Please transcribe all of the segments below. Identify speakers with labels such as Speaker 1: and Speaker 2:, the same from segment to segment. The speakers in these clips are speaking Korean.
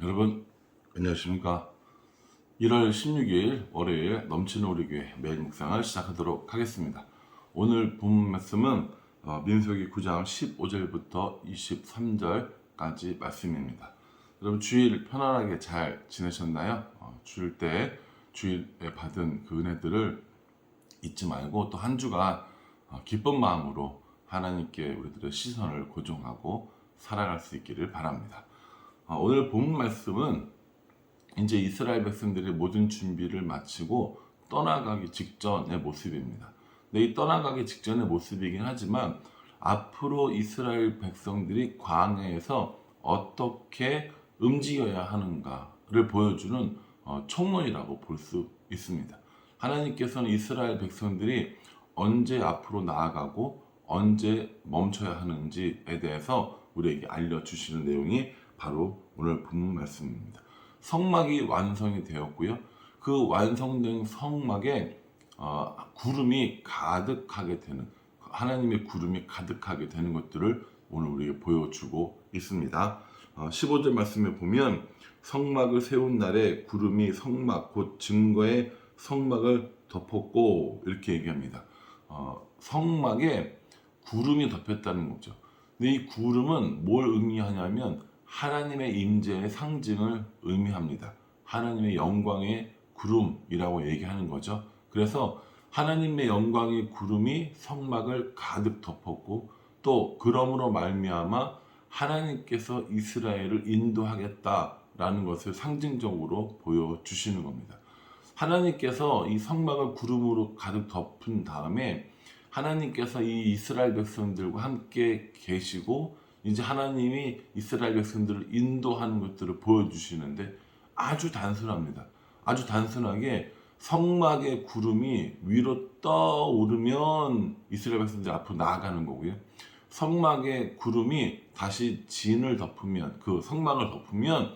Speaker 1: 여러분 안녕하십니까. 1월 16일 월요일 넘치는 우리 교회 매일 묵상을 시작하도록 하겠습니다. 오늘 본 말씀은 민수기 9장 15절부터 23절까지 말씀입니다. 여러분 주일 편안하게 잘 지내셨나요? 주일 때 주일에 받은 그 은혜들을 잊지 말고 또 한 주간 기쁜 마음으로 하나님께 우리들의 시선을 고정하고 살아갈 수 있기를 바랍니다. 오늘 본 말씀은 이제 이스라엘 백성들이 모든 준비를 마치고 떠나가기 직전의 모습입니다. 근데 이 떠나가기 직전의 모습이긴 하지만 앞으로 이스라엘 백성들이 광야에서 어떻게 움직여야 하는가를 보여주는 총론이라고 볼 수 있습니다. 하나님께서는 이스라엘 백성들이 언제 앞으로 나아가고 언제 멈춰야 하는지에 대해서 우리에게 알려주시는 내용이 바로 오늘 본문 말씀입니다. 성막이 완성이 되었고요. 그 완성된 성막에 구름이 가득하게 되는, 하나님의 구름이 가득하게 되는 것들을 오늘 우리에게 보여주고 있습니다. 15절 말씀에 보면 성막을 세운 날에 구름이 성막 곧 증거의 성막을 덮었고 이렇게 얘기합니다. 성막에 구름이 덮였다는 거죠. 근데 이 구름은 뭘 의미하냐면 하나님의 임재의 상징을 의미합니다. 하나님의 영광의 구름이라고 얘기하는 거죠. 그래서 하나님의 영광의 구름이 성막을 가득 덮었고 또 그러므로 말미암아 하나님께서 이스라엘을 인도하겠다라는 것을 상징적으로 보여주시는 겁니다. 하나님께서 이 성막을 구름으로 가득 덮은 다음에 하나님께서 이 이스라엘 백성들과 함께 계시고 이제 하나님이 이스라엘 백성들을 인도하는 것들을 보여주시는데 아주 단순합니다. 아주 단순하게 성막의 구름이 위로 떠오르면 이스라엘 백성들이 앞으로 나아가는 거고요. 성막의 구름이 다시 진을 덮으면, 그 성막을 덮으면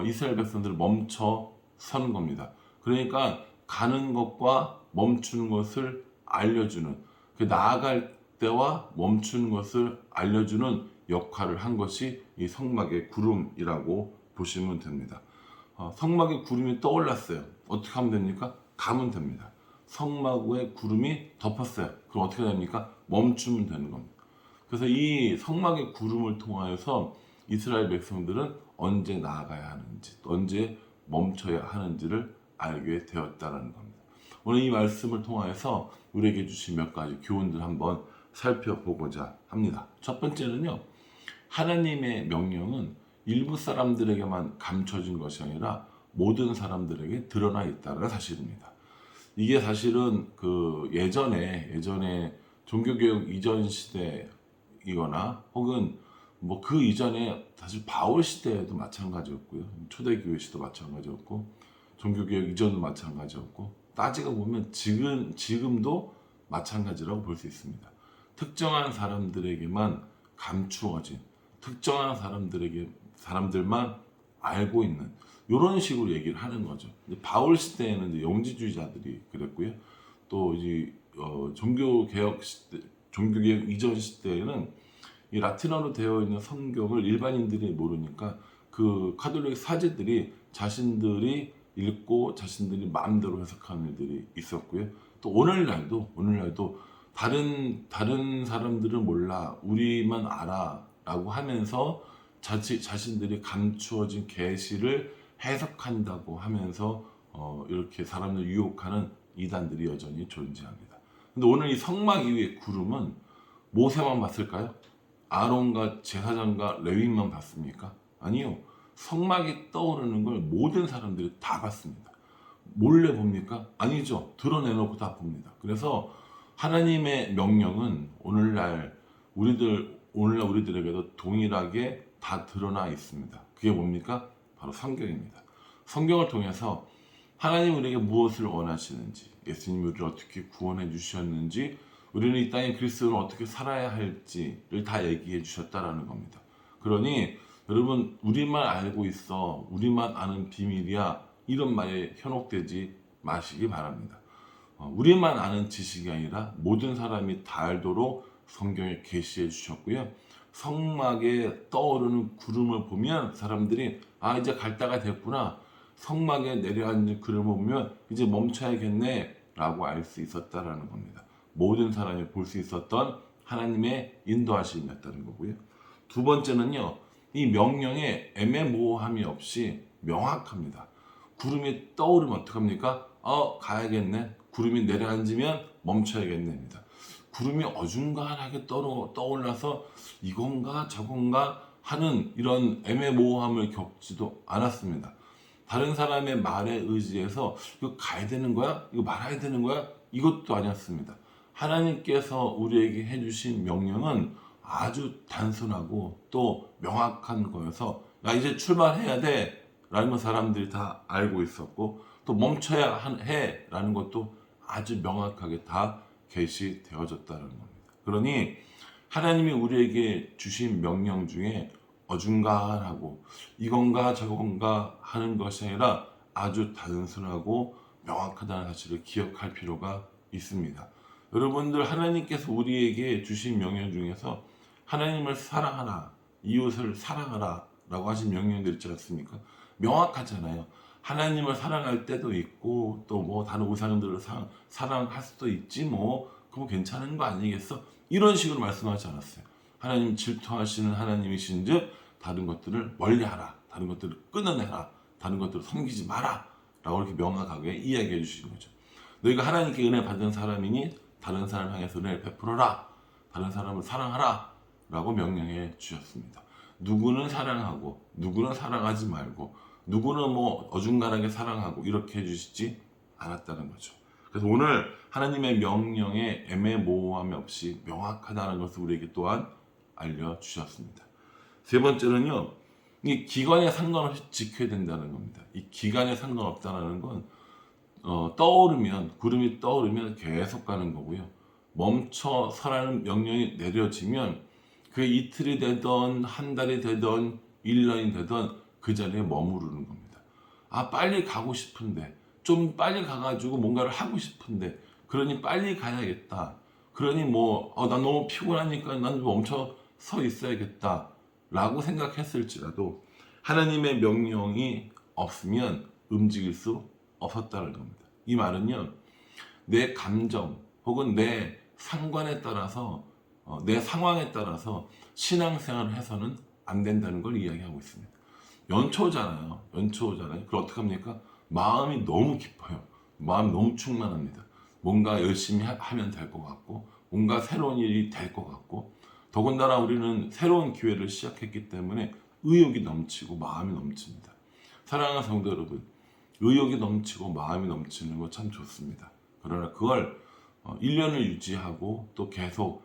Speaker 1: 이스라엘 백성들을 멈춰 서는 겁니다. 그러니까 가는 것과 멈추는 것을 알려주는, 그 나아갈 때와 멈추는 것을 알려주는 역할을 한 것이 이 성막의 구름이라고 보시면 됩니다. 성막의 구름이 떠올랐어요. 어떻게 하면 됩니까? 가면 됩니다. 성막의 구름이 덮었어요. 그럼 어떻게 됩니까? 멈추면 되는 겁니다. 그래서 이 성막의 구름을 통하여서 이스라엘 백성들은 언제 나아가야 하는지, 언제 멈춰야 하는지를 알게 되었다는 겁니다. 오늘 이 말씀을 통하여서 우리에게 주신 몇 가지 교훈들 한번 살펴보고자 합니다. 첫 번째는요, 하나님의 명령은 일부 사람들에게만 감춰진 것이 아니라 모든 사람들에게 드러나 있다는 사실입니다. 이게 사실은 그 예전에 종교개혁 이전 시대이거나 혹은 뭐 그 이전에 사실 바울 시대에도 마찬가지였고요. 초대교회 시도 마찬가지였고 종교개혁 이전도 마찬가지였고 따지고 보면 지금도 마찬가지라고 볼 수 있습니다. 특정한 사람들에게만 감추어진, 특정한 사람들만 알고 있는 이런 식으로 얘기를 하는 거죠. 바울 시대에는 이제 영지주의자들이 그랬고요. 또 이제 종교개혁 이전 시대에는 이 라틴어로 되어 있는 성경을 일반인들이 모르니까 그 카톨릭 사제들이 자신들이 읽고 자신들이 마음대로 해석하는 일들이 있었고요. 또 오늘날도 다른 사람들은 몰라 우리만 알아라고 하면서 자신들이 감추어진 계시를 해석한다고 하면서 이렇게 사람을 유혹하는 이단들이 여전히 존재합니다. 근데 오늘 이 성막 위의 구름은 모세만 봤을까요? 아론과 제사장과 레위인만 봤습니까? 아니요. 성막이 떠오르는 걸 모든 사람들이 다 봤습니다. 몰래 봅니까? 아니죠. 드러내놓고 다 봅니다. 그래서 하나님의 명령은 오늘날 우리들에게도 동일하게 다 드러나 있습니다. 그게 뭡니까? 바로 성경입니다. 성경을 통해서 하나님 우리에게 무엇을 원하시는지, 예수님이 우리를 어떻게 구원해 주셨는지, 우리는 이 땅에 그리스도는 어떻게 살아야 할지를 다 얘기해 주셨다라는 겁니다. 그러니 여러분 우리만 알고 있어, 우리만 아는 비밀이야, 이런 말에 현혹되지 마시기 바랍니다. 우리만 아는 지식이 아니라 모든 사람이 다 알도록 성경에 계시해 주셨고요. 성막에 떠오르는 구름을 보면 사람들이 아 이제 갈 때가 됐구나. 성막에 내려앉은 구름을 보면 이제 멈춰야겠네 라고 알 수 있었다라는 겁니다. 모든 사람이 볼 수 있었던 하나님의 인도하심이었다는 거고요. 두 번째는요. 이 명령에 애매모호함이 없이 명확합니다. 구름이 떠오르면 어떡합니까? 가야겠네. 구름이 내려앉으면 멈춰야겠네입니다. 구름이 어중간하게 떠올라서 이건가 저건가 하는 이런 애매모호함을 겪지도 않았습니다. 다른 사람의 말에 의지해서 이거 가야 되는 거야? 이거 말아야 되는 거야? 이것도 아니었습니다. 하나님께서 우리에게 해주신 명령은 아주 단순하고 또 명확한 거여서 야 이제 출발해야 돼 라는 걸 사람들이 다 알고 있었고 또 멈춰야 해 라는 것도 아주 명확하게 다 계시되어졌다는 겁니다. 그러니 하나님이 우리에게 주신 명령 중에 어중간하고 이건가 저건가 하는 것이 아니라 아주 단순하고 명확하다는 사실을 기억할 필요가 있습니다. 여러분들 하나님께서 우리에게 주신 명령 중에서 하나님을 사랑하라, 이웃을 사랑하라 라고 하신 명령들 있지 않습니까? 명확하잖아요. 하나님을 사랑할 때도 있고 또 뭐 다른 우상들을 사랑할 수도 있지 뭐 그거 괜찮은 거 아니겠어? 이런 식으로 말씀하지 않았어요. 하나님 질투하시는 하나님이신즉 다른 것들을 멀리하라, 다른 것들을 끊어내라, 다른 것들을 섬기지 마라 라고 이렇게 명확하게 이야기해 주시는 거죠. 너희가 하나님께 은혜 받은 사람이니 다른 사람 향해서 은혜를 베풀어라, 다른 사람을 사랑하라 라고 명령해 주셨습니다. 누구는 사랑하고 누구는 사랑하지 말고 누구는 뭐 어중간하게 사랑하고 이렇게 해주시지 않았다는 거죠. 그래서 오늘 하나님의 명령에 애매모호함이 없이 명확하다는 것을 우리에게 또한 알려주셨습니다. 세 번째는요, 이 기간에 상관없이 지켜야 된다는 겁니다. 이 기간에 상관없다는 건 떠오르면 구름이 떠오르면 계속 가는 거고요. 멈춰 서라는 명령이 내려지면 그 이틀이 되던 한 달이 되던 1년이 되던 그 자리에 머무르는 겁니다. 빨리 가고 싶은데 좀 빨리 가가지고 뭔가를 하고 싶은데 그러니 빨리 가야겠다. 그러니 난 너무 피곤하니까 난 멈춰 서 있어야겠다 라고 생각했을지라도 하나님의 명령이 없으면 움직일 수 없었다는 겁니다. 이 말은요, 내 감정 혹은 내 상관에 따라서 내 상황에 따라서 신앙생활을 해서는 안 된다는 걸 이야기하고 있습니다. 연초잖아요. 그럼 어떡합니까? 마음이 너무 깊어요. 마음이 너무 충만합니다. 뭔가 열심히 하면 될 것 같고 뭔가 새로운 일이 될 것 같고 더군다나 우리는 새로운 기회를 시작했기 때문에 의욕이 넘치고 마음이 넘칩니다. 사랑하는 성도 여러분, 의욕이 넘치고 마음이 넘치는 거 참 좋습니다. 그러나 그걸 1년을 유지하고 또 계속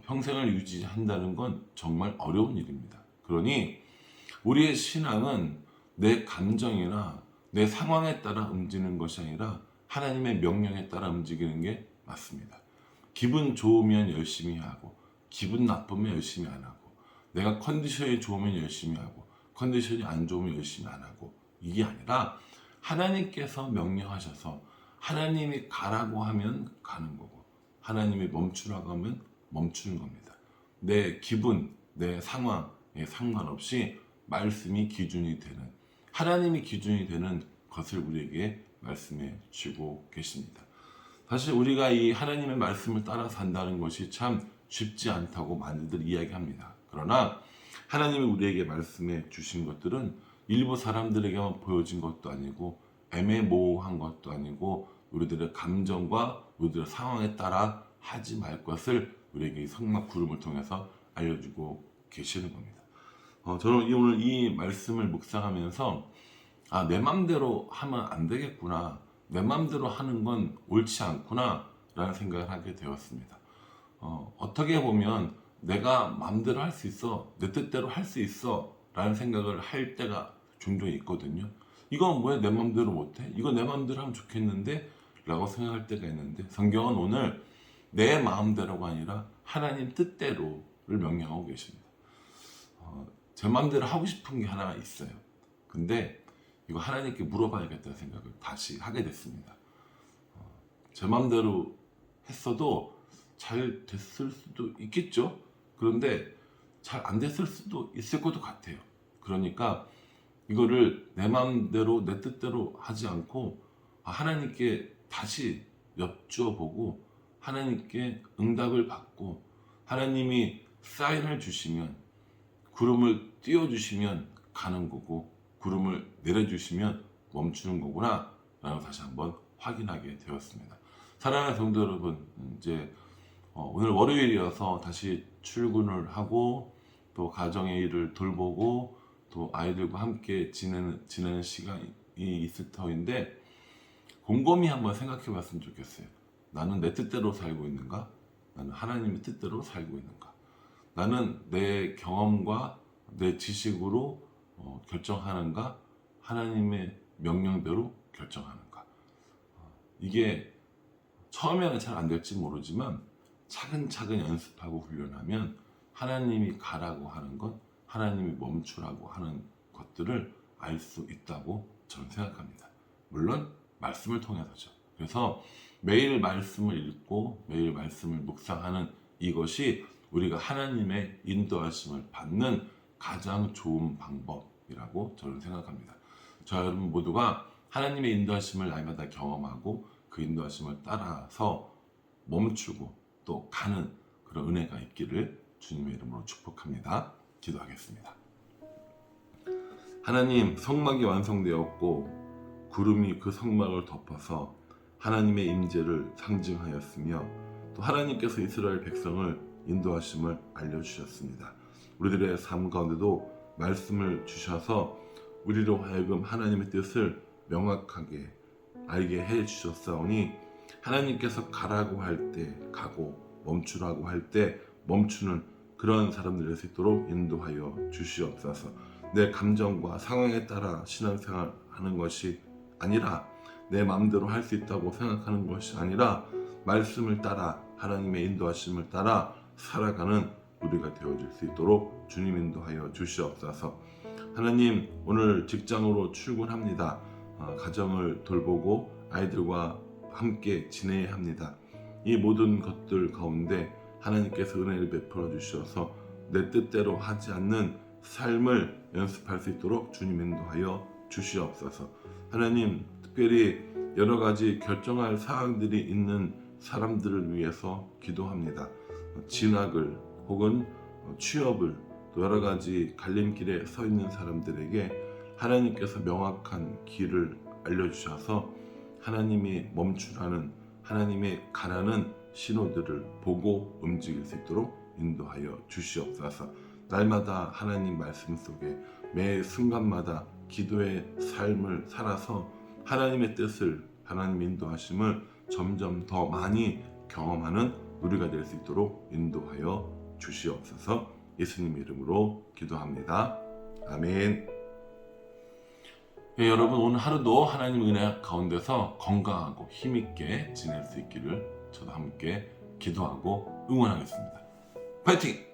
Speaker 1: 평생을 유지한다는 건 정말 어려운 일입니다. 그러니 우리의 신앙은 내 감정이나 내 상황에 따라 움직이는 것이 아니라 하나님의 명령에 따라 움직이는 게 맞습니다. 기분 좋으면 열심히 하고 기분 나쁘면 열심히 안 하고 내가 컨디션이 좋으면 열심히 하고 컨디션이 안 좋으면 열심히 안 하고 이게 아니라 하나님께서 명령하셔서 하나님이 가라고 하면 가는 거고 하나님이 멈추라고 하면 멈추는 겁니다. 내 기분, 내 상황에 상관없이 말씀이 기준이 되는 하나님이 기준이 되는 것을 우리에게 말씀해 주고 계십니다. 사실 우리가 이 하나님의 말씀을 따라 산다는 것이 참 쉽지 않다고 많이들 이야기합니다. 그러나 하나님이 우리에게 말씀해 주신 것들은 일부 사람들에게만 보여진 것도 아니고 애매모호한 것도 아니고 우리들의 감정과 우리들의 상황에 따라 하지 말 것을 우리에게 성막 구름을 통해서 알려주고 계시는 겁니다. 저는 오늘 이 말씀을 묵상하면서 내 맘대로 하면 안 되겠구나, 내 맘대로 하는 건 옳지 않구나 라는 생각을 하게 되었습니다. 어떻게 보면 내가 맘대로 할 수 있어, 내 뜻대로 할 수 있어 라는 생각을 할 때가 종종 있거든요. 이건 왜 내 맘대로 못해? 이거 내 맘대로 하면 좋겠는데? 라고 생각할 때가 있는데 성경은 오늘 내 마음대로가 아니라 하나님 뜻대로를 명령하고 계십니다. 제 마음대로 하고 싶은 게 하나 있어요. 근데 이거 하나님께 물어봐야겠다는 생각을 다시 하게 됐습니다. 제 마음대로 했어도 잘 됐을 수도 있겠죠. 그런데 잘 안 됐을 수도 있을 것도 같아요. 그러니까 이거를 내 마음대로 내 뜻대로 하지 않고 하나님께 다시 여쭈어보고 하나님께 응답을 받고 하나님이 사인을 주시면 구름을 띄워주시면 가는 거고 구름을 내려주시면 멈추는 거구나 라고 다시 한번 확인하게 되었습니다. 사랑하는 성도 여러분, 이제 오늘 월요일이어서 다시 출근을 하고 또 가정의 일을 돌보고 또 아이들과 함께 지내는 시간이 있을 터인데 곰곰이 한번 생각해 봤으면 좋겠어요. 나는 내 뜻대로 살고 있는가? 나는 하나님의 뜻대로 살고 있는가? 나는 내 경험과 내 지식으로 결정하는가? 하나님의 명령대로 결정하는가? 이게 처음에는 잘 안 될지 모르지만 차근차근 연습하고 훈련하면 하나님이 가라고 하는 것, 하나님이 멈추라고 하는 것들을 알 수 있다고 저는 생각합니다. 물론 말씀을 통해서죠. 그래서 매일 말씀을 읽고 매일 말씀을 묵상하는 이것이 우리가 하나님의 인도하심을 받는 가장 좋은 방법이라고 저는 생각합니다. 저 여러분 모두가 하나님의 인도하심을 날마다 경험하고 그 인도하심을 따라서 멈추고 또 가는 그런 은혜가 있기를 주님의 이름으로 축복합니다. 기도하겠습니다. 하나님, 성막이 완성되었고 구름이 그 성막을 덮어서 하나님의 임재를 상징하였으며 또 하나님께서 이스라엘 백성을 인도하심을 알려주셨습니다. 우리들의 삶 가운데도 말씀을 주셔서 우리로 하여금 하나님의 뜻을 명확하게 알게 해 주셨사오니 하나님께서 가라고 할 때 가고 멈추라고 할 때 멈추는 그런 사람들이 될 수 있도록 인도하여 주시옵소서. 내 감정과 상황에 따라 신앙생활 하는 것이 아니라 내 마음대로 할 수 있다고 생각하는 것이 아니라 말씀을 따라 하나님의 인도하심을 따라 살아가는 우리가 되어질 수 있도록 주님 인도하여 주시옵소서. 하나님, 오늘 직장으로 출근합니다. 가정을 돌보고 아이들과 함께 지내야 합니다. 이 모든 것들 가운데 하나님께서 은혜를 베풀어 주셔서 내 뜻대로 하지 않는 삶을 연습할 수 있도록 주님 인도하여 주시옵소서. 하나님, 특별히 여러 가지 결정할 사항들이 있는 사람들을 위해서 기도합니다. 진학을 혹은 취업을 또 여러 가지 갈림길에 서 있는 사람들에게 하나님께서 명확한 길을 알려주셔서 하나님이 멈추라는 하나님의 가라는 신호들을 보고 움직일 수 있도록 인도하여 주시옵소서. 날마다 하나님 말씀 속에 매 순간마다 기도의 삶을 살아서 하나님의 뜻을 하나님 인도하심을 점점 더 많이 경험하는 우리가 될 수 있도록 인도하여 주시옵소서. 예수님 이름으로 기도합니다. 아멘. 여러분, 오늘 하루도 하나님 은혜 가운데서 건강하고 힘있게 지낼 수 있기를 저도 함께 기도하고 응원하겠습니다. 파이팅!